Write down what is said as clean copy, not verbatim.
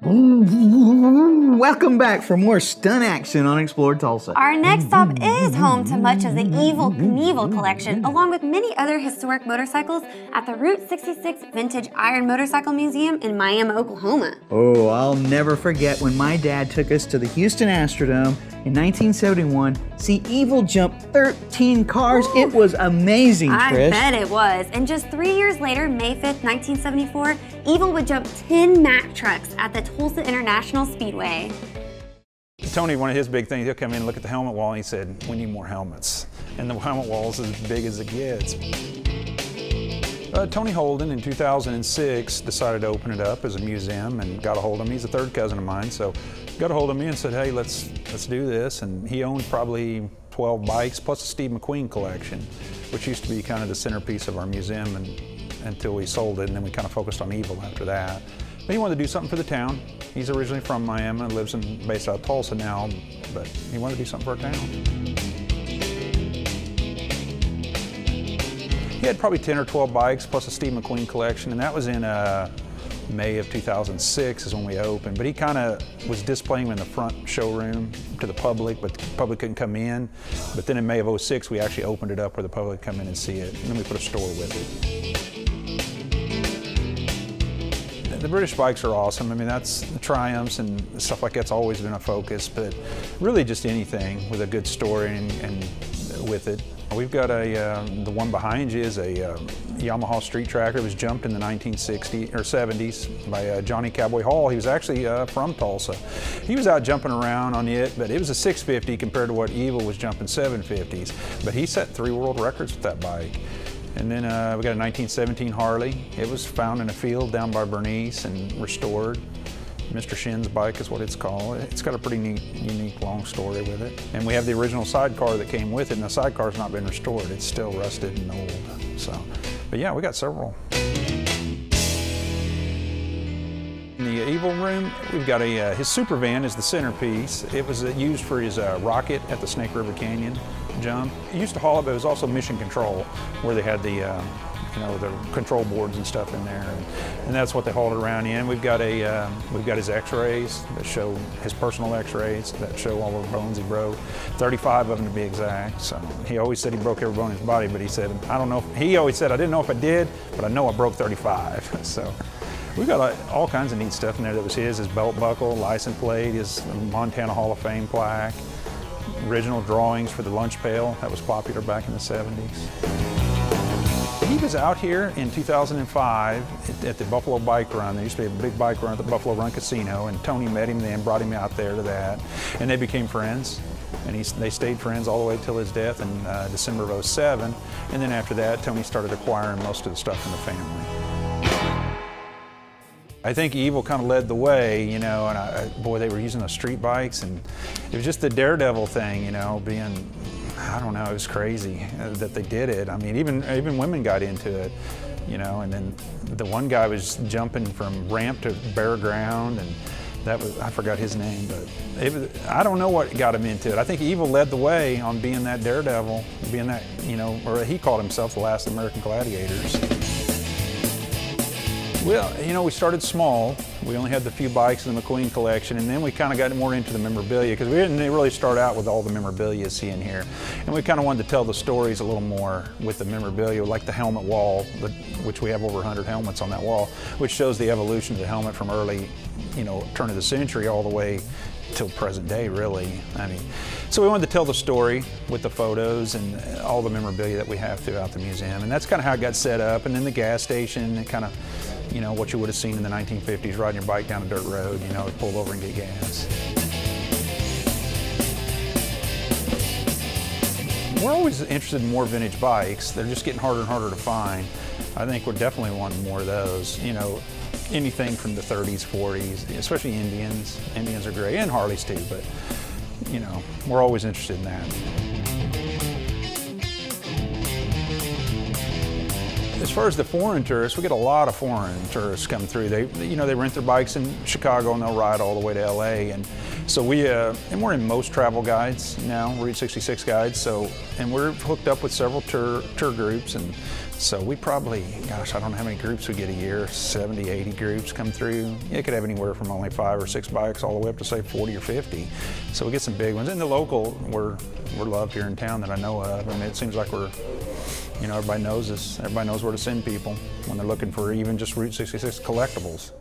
Welcome back for more stunt action on Explore Tulsa. Our next stop is home to much of the Evil Knievel collection, along with many other historic motorcycles at the Route 66 Vintage Iron Motorcycle Museum in Miami, Oklahoma. Oh, I'll never forget when my dad took us to the Houston Astrodome in 1971, see Evil jump 13 cars. Ooh. It was amazing, Trish. I bet it was. And just 3 years later, May 5th, 1974, Evil would jump 10 Mack trucks at the Tulsa International Speedway. Tony, one of his big things, he'll come in and look at the helmet wall and he said, we need more helmets. And the helmet wall is as big as it gets. Tony Holden in 2006 decided to open it up as a museum and got a hold of me. He's a third cousin of mine, so got a hold of me and said, hey, let's do this. And he owned probably 12 bikes plus a Steve McQueen collection, which used to be kind of the centerpiece of our museum until we sold it, and then we kind of focused on Evil after that. But he wanted to do something for the town. He's originally from Miami and lives based out of Tulsa now, but he wanted to do something for our town. He had probably 10 or 12 bikes plus a Steve McQueen collection, and that was in May of 2006 is when we opened. But he kind of was displaying them in the front showroom to the public, but the public couldn't come in. But then in May of 06, we actually opened it up where the public could come in and see it, and then we put a store with it. The British bikes are awesome. I mean, that's the Triumphs and stuff like that's always been a focus, but really just anything with a good story and with it. We've got the one behind you is a Yamaha street tracker. It was jumped in the 1960s or 70s by Johnny Cowboy Hall. He was actually from Tulsa. He was out jumping around on it, but it was a 650 compared to what Evil was jumping 750s. But he set 3 world records with that bike. And then we got a 1917 Harley. It was found in a field down by Bernice and restored. Mr. Shin's bike is what it's called. It's got a pretty neat, unique, long story with it. And we have the original sidecar that came with it, and the sidecar's not been restored. It's still rusted and old. So, but yeah, we got several. In the Evil room, we've got his super van is the centerpiece. It was used for his rocket at the Snake River Canyon jump. It used to haul it, but it was also mission control, where they had the the control boards and stuff in there, and that's what they hauled it around in. We've got his X-rays that show his personal X-rays that show all the bones he broke, 35 of them to be exact. So he always said he broke every bone in his body, but he said I don't know. He always said I didn't know if I did, but I know I broke 35. So we've got all kinds of neat stuff in there that was his belt buckle, license plate, his Montana Hall of Fame plaque, original drawings for the lunch pail that was popular back in the 70s. He was out here in 2005 at the Buffalo Bike Run. There used to be a big bike run at the Buffalo Run Casino, and Tony met him then, brought him out there to that, and they became friends. And they stayed friends all the way till his death in December of 07. And then after that, Tony started acquiring most of the stuff in the family. I think Evil kind of led the way, and boy, they were using those street bikes, and it was just the daredevil thing, being, I don't know, it was crazy that they did it. I mean, even women got into it, and then the one guy was jumping from ramp to bare ground, and that was, I forgot his name, but I don't know what got him into it. I think Evil led the way on being that daredevil, being that, or he called himself the last American gladiators. Well, we started small. We only had the few bikes in the McQueen collection, and then we kind of got more into the memorabilia, because we didn't really start out with all the memorabilia you see in here. And we kind of wanted to tell the stories a little more with the memorabilia, like the helmet wall, which we have over 100 helmets on that wall, which shows the evolution of the helmet from early, turn of the century all the way till present day, really. I mean, so we wanted to tell the story with the photos and all the memorabilia that we have throughout the museum, and that's kind of how it got set up. And then the gas station, and kind of, what you would have seen in the 1950s, riding your bike down a dirt road, pull over and get gas. We're always interested in more vintage bikes. They're just getting harder and harder to find. I think we're definitely wanting more of those. Anything from the 30s, 40s, especially Indians. Indians are great, and Harleys too, but we're always interested in that. As far as the foreign tourists, we get a lot of foreign tourists come through. They rent their bikes in Chicago and they'll ride all the way to LA. And so and we're in most travel guides now, Route 66 guides. And we're hooked up with several tour groups, and So we probably, gosh, I don't know how many groups we get a year, 70, 80 groups come through. You could have anywhere from only 5 or 6 bikes all the way up to say 40 or 50. So we get some big ones. And the local, we're loved here in town that I know of. I mean, it seems like everybody knows us. Everybody knows where to send people when they're looking for even just Route 66 collectibles.